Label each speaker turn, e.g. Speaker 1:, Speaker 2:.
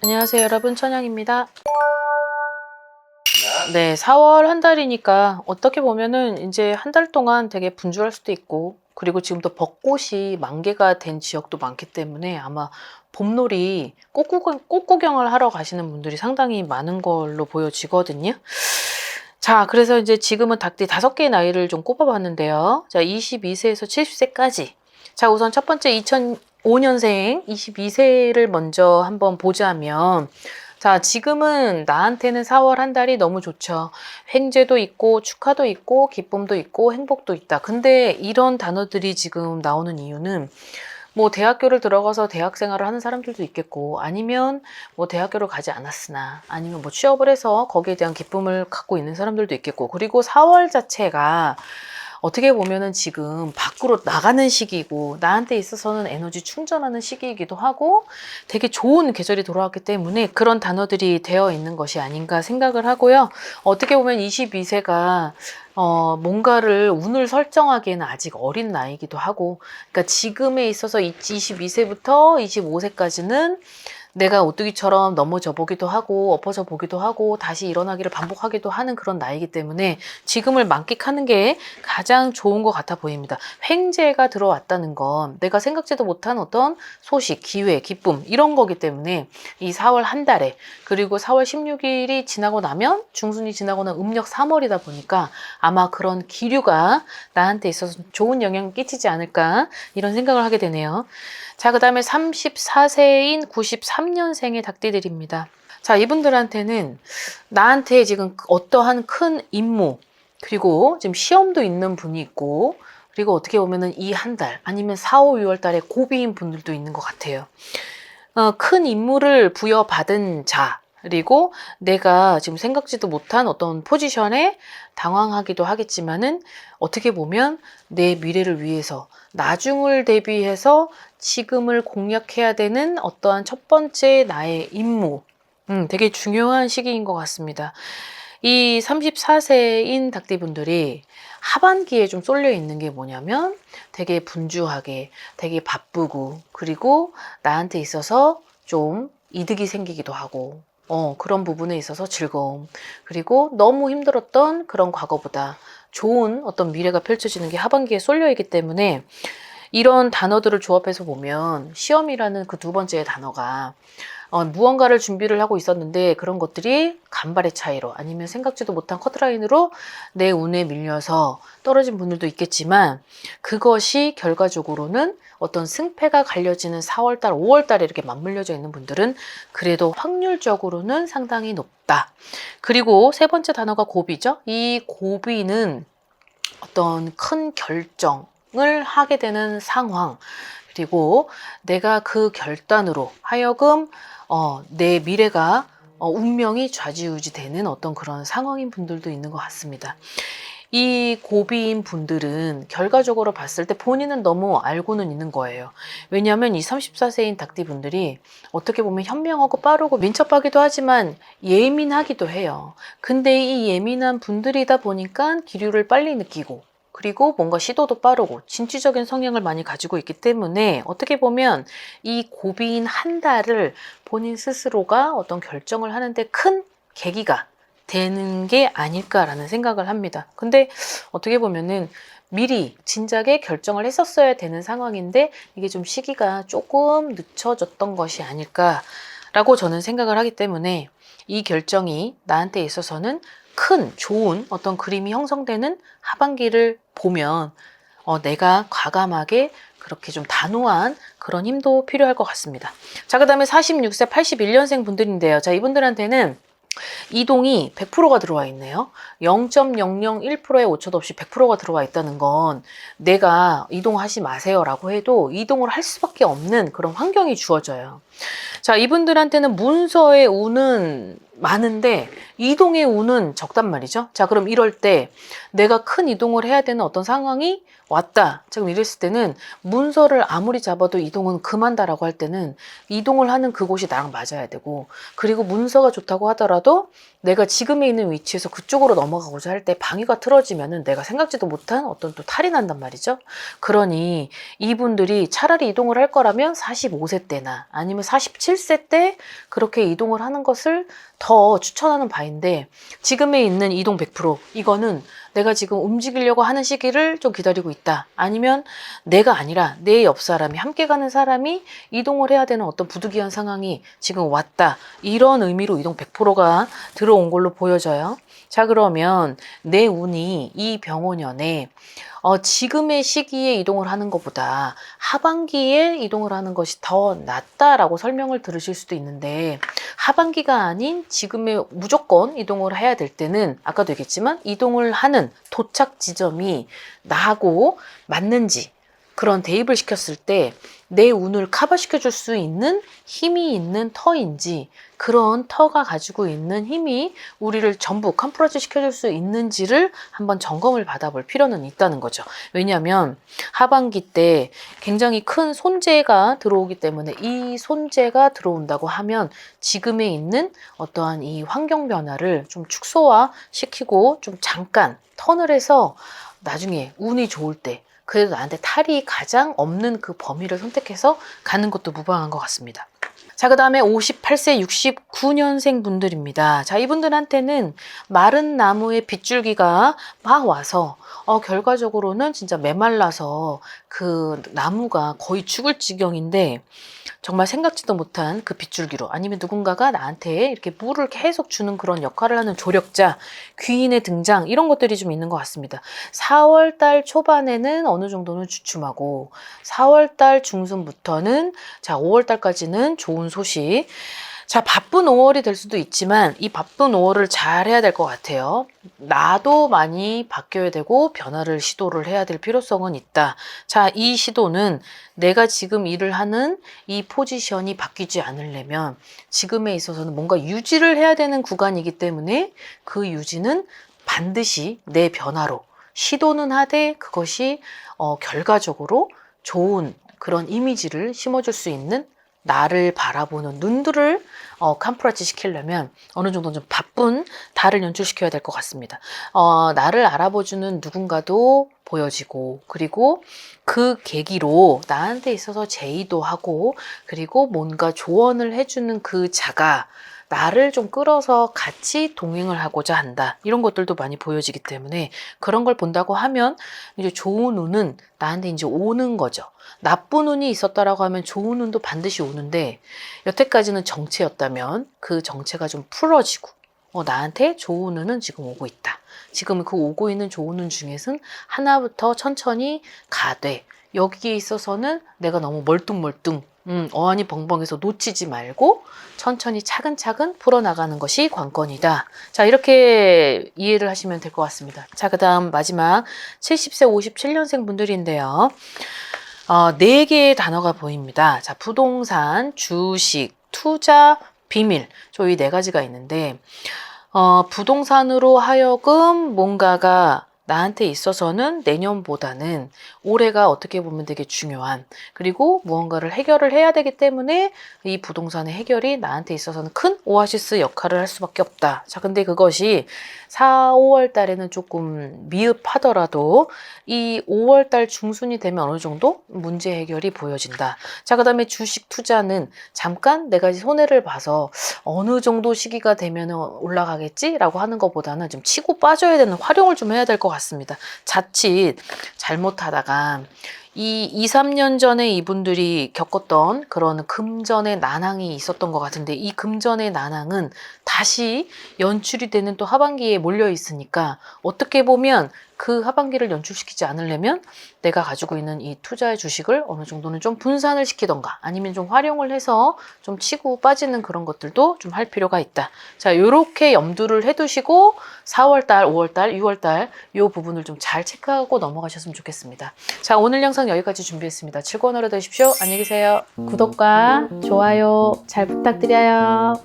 Speaker 1: 안녕하세요 여러분, 천영입니다. 네, 4월 한 달이니까 어떻게 보면은 이제 한 달 동안 되게 분주할 수도 있고, 그리고 지금 또 벚꽃이 만개가 된 지역도 많기 때문에 아마 봄놀이 꽃구경을 하러 가시는 분들이 상당히 많은 걸로 보여지거든요. 자, 그래서 이제 지금은 닭띠 5개의 나이를 좀 꼽아봤는데요. 자, 22세에서 70세까지. 자, 우선 첫 번째 2005년생 22세를 먼저 한번 보자면, 자, 지금은 나한테는 4월 한 달이 너무 좋죠. 횡재도 있고, 축하도 있고, 기쁨도 있고, 행복도 있다. 근데 이런 단어들이 지금 나오는 이유는 뭐 대학교를 들어가서 대학 생활을 하는 사람들도 있겠고, 아니면 뭐 대학교를 가지 않았으나, 아니면 뭐 취업을 해서 거기에 대한 기쁨을 갖고 있는 사람들도 있겠고, 그리고 4월 자체가 어떻게 보면은 지금 밖으로 나가는 시기이고, 나한테 있어서는 에너지 충전하는 시기이기도 하고, 되게 좋은 계절이 돌아왔기 때문에 그런 단어들이 되어 있는 것이 아닌가 생각을 하고요. 어떻게 보면 22세가 뭔가를 운을 설정하기에는 아직 어린 나이기도 하고, 그러니까 지금에 있어서 22세부터 25세까지는 내가 오뚜기처럼 넘어져 보기도 하고 엎어져 보기도 하고 다시 일어나기를 반복하기도 하는 그런 나이기 때문에 지금을 만끽하는 게 가장 좋은 것 같아 보입니다. 횡재가 들어왔다는 건 내가 생각지도 못한 어떤 소식, 기회, 기쁨 이런 거기 때문에 이 4월 한 달에, 그리고 4월 16일이 지나고 나면 중순이 지나고는 음력 3월이다 보니까 아마 그런 기류가 나한테 있어서 좋은 영향을 끼치지 않을까, 이런 생각을 하게 되네요. 자, 그 다음에 34세인 93년생의 닭띠들입니다. 자, 이분들한테는 나한테 지금 어떠한 큰 임무, 그리고 지금 시험도 있는 분이 있고, 그리고 어떻게 보면은 이 한 달, 아니면 4, 5, 6월 달에 고비인 분들도 있는 것 같아요. 큰 임무를 부여받은 자, 그리고 내가 지금 생각지도 못한 어떤 포지션에 당황하기도 하겠지만은, 어떻게 보면 내 미래를 위해서 나중을 대비해서 지금을 공략해야 되는 어떠한 첫 번째 나의 임무, 되게 중요한 시기인 것 같습니다. 이 34세인 닭띠분들이 하반기에 좀 쏠려 있는 게 뭐냐면, 되게 분주하게, 되게 바쁘고, 그리고 나한테 있어서 좀 이득이 생기기도 하고, 그런 부분에 있어서 즐거움, 그리고 너무 힘들었던 그런 과거보다 좋은 어떤 미래가 펼쳐지는 게 하반기에 쏠려 있기 때문에, 이런 단어들을 조합해서 보면 시험이라는 그 두 번째 단어가 무언가를 준비를 하고 있었는데 그런 것들이 간발의 차이로, 아니면 생각지도 못한 커트라인으로 내 운에 밀려서 떨어진 분들도 있겠지만, 그것이 결과적으로는 어떤 승패가 갈려지는 4월달, 5월달에 이렇게 맞물려져 있는 분들은 그래도 확률적으로는 상당히 높다. 그리고 세 번째 단어가 고비죠. 이 고비는 어떤 큰 결정을 하게 되는 상황, 그리고 내가 그 결단으로 하여금 내 미래가 운명이 좌지우지 되는 어떤 그런 상황인 분들도 있는 것 같습니다. 이 고비인 분들은 결과적으로 봤을 때 본인은 너무 알고는 있는 거예요. 왜냐하면 이 34세인 닭띠 분들이 어떻게 보면 현명하고 빠르고 민첩하기도 하지만 예민하기도 해요. 근데 이 예민한 분들이다 보니까 기류를 빨리 느끼고, 그리고 뭔가 시도도 빠르고 진취적인 성향을 많이 가지고 있기 때문에, 어떻게 보면 이 고비인 한 달을 본인 스스로가 어떤 결정을 하는데 큰 계기가 되는 게 아닐까라는 생각을 합니다. 근데 어떻게 보면은 미리 진작에 결정을 했었어야 되는 상황인데, 이게 좀 시기가 조금 늦춰졌던 것이 아닐까라고 저는 생각을 하기 때문에, 이 결정이 나한테 있어서는 큰 좋은 어떤 그림이 형성되는 하반기를 보면 내가 과감하게 그렇게 좀 단호한 그런 힘도 필요할 것 같습니다. 자, 그 다음에 46세 81년생 분들인데요. 자, 이분들한테는 이동이 100%가 들어와 있네요. 0.001%의 오차도 없이 100%가 들어와 있다는 건, 내가 이동하지 마세요 라고 해도 이동을 할 수밖에 없는 그런 환경이 주어져요. 자, 이분들한테는 문서의 운은 많은데 이동의 운은 적단 말이죠. 자, 그럼 이럴 때 내가 큰 이동을 해야 되는 어떤 상황이 왔다, 지금 이랬을 때는 문서를 아무리 잡아도 이동은 금한다라고 할 때는 이동을 하는 그곳이 나랑 맞아야 되고, 그리고 문서가 좋다고 하더라도 내가 지금에 있는 위치에서 그쪽으로 넘어가고자 할 때 방위가 틀어지면은 내가 생각지도 못한 어떤 또 탈이 난단 말이죠. 그러니 이분들이 차라리 이동을 할 거라면 45세 때나 아니면 47세 때 그렇게 이동을 하는 것을 더 추천하는 바인데, 지금에 있는 이동 100%, 이거는 내가 지금 움직이려고 하는 시기를 좀 기다리고 있다. 아니면 내가 아니라 내 옆 사람이, 함께 가는 사람이 이동을 해야 되는 어떤 부득이한 상황이 지금 왔다. 이런 의미로 이동 100%가 들어온 걸로 보여져요. 자, 그러면 내 운이 이 병원년에 지금의 시기에 이동을 하는 것보다 하반기에 이동을 하는 것이 더 낫다라고 설명을 들으실 수도 있는데, 하반기가 아닌 지금에 무조건 이동을 해야 될 때는 아까도 얘기했지만 이동을 하는 도착 지점이 나하고 맞는지, 그런 대입을 시켰을 때 내 운을 커버시켜 줄 수 있는 힘이 있는 터인지, 그런 터가 가지고 있는 힘이 우리를 전부 컴프러즈 시켜줄 수 있는지를 한번 점검을 받아볼 필요는 있다는 거죠. 왜냐하면 하반기 때 굉장히 큰 손재가 들어오기 때문에, 이 손재가 들어온다고 하면 지금에 있는 어떠한 이 환경 변화를 좀 축소화 시키고 좀 잠깐 턴을 해서 나중에 운이 좋을 때 그래도 나한테 탈이 가장 없는 그 범위를 선택해서 가는 것도 무방한 것 같습니다. 자, 그 다음에 58세 69년생 분들입니다. 자, 이분들한테는 마른 나무의 빗줄기가 막 와서 결과적으로는 진짜 메말라서 그 나무가 거의 죽을 지경인데, 정말 생각지도 못한 그 빗줄기로, 아니면 누군가가 나한테 이렇게 물을 계속 주는 그런 역할을 하는 조력자, 귀인의 등장, 이런 것들이 좀 있는 것 같습니다. 4월달 초반에는 어느 정도는 주춤하고 4월달 중순부터는, 자, 5월달까지는 좋은 소식. 자, 바쁜 5월이 될 수도 있지만 이 바쁜 5월을 잘 해야 될 것 같아요. 나도 많이 바뀌어야 되고 변화를 시도를 해야 될 필요성은 있다. 자, 이 시도는 내가 지금 일을 하는 이 포지션이 바뀌지 않으려면 지금에 있어서는 뭔가 유지를 해야 되는 구간이기 때문에, 그 유지는 반드시 내 변화로 시도는 하되 그것이 결과적으로 좋은 그런 이미지를 심어줄 수 있는, 나를 바라보는 눈들을 캄프라지 시키려면 어느 정도 좀 바쁜 달을 연출시켜야 될 것 같습니다. 나를 알아보주는 누군가도 보여지고, 그리고 그 계기로 나한테 있어서 제의도 하고, 그리고 뭔가 조언을 해주는 그 자가 나를 좀 끌어서 같이 동행을 하고자 한다. 이런 것들도 많이 보여지기 때문에, 그런 걸 본다고 하면 이제 좋은 운은 나한테 이제 오는 거죠. 나쁜 운이 있었다라고 하면 좋은 운도 반드시 오는데, 여태까지는 정체였다면 그 정체가 좀 풀어지고 나한테 좋은 운은 지금 오고 있다. 지금 그 오고 있는 좋은 운 중에서는 하나부터 천천히 가되, 여기에 있어서는 내가 너무 멀뚱멀뚱 어안이 벙벙해서 놓치지 말고 천천히 차근차근 풀어나가는 것이 관건이다. 자, 이렇게 이해를 하시면 될 것 같습니다. 자, 그 다음 마지막 70세 57년생 분들인데요. 4개의 단어가 보입니다. 자, 부동산, 주식, 투자, 비밀. 저희 4가지가 있는데, 부동산으로 하여금 뭔가가 나한테 있어서는 내년보다는 올해가 어떻게 보면 되게 중요한, 그리고 무언가를 해결을 해야 되기 때문에 이 부동산의 해결이 나한테 있어서는 큰 오아시스 역할을 할 수밖에 없다. 자, 근데 그것이 4, 5월 달에는 조금 미흡하더라도 이 5월 달 중순이 되면 어느 정도 문제 해결이 보여진다. 자, 그 다음에 주식 투자는 잠깐 내가 손해를 봐서 어느 정도 시기가 되면 올라가겠지라고 하는 것보다는 좀 치고 빠져야 되는 활용을 좀 해야 될 것 같습니다. 자칫 잘못하다가 이 2, 3년 전에 이분들이 겪었던 그런 금전의 난항이 있었던 것 같은데, 이 금전의 난항은 다시 연출이 되는 또 하반기에 몰려 있으니까, 어떻게 보면 그 하반기를 연출시키지 않으려면 내가 가지고 있는 이 투자의 주식을 어느 정도는 좀 분산을 시키던가, 아니면 좀 활용을 해서 좀 치고 빠지는 그런 것들도 좀 할 필요가 있다. 자, 요렇게 염두를 해두시고 4월달, 5월달, 6월달 요 부분을 좀 잘 체크하고 넘어가셨으면 좋겠습니다. 자, 오늘 영상 여기까지 준비했습니다. 즐거운 하루 되십시오. 안녕히 계세요. 구독과 좋아요 잘 부탁드려요.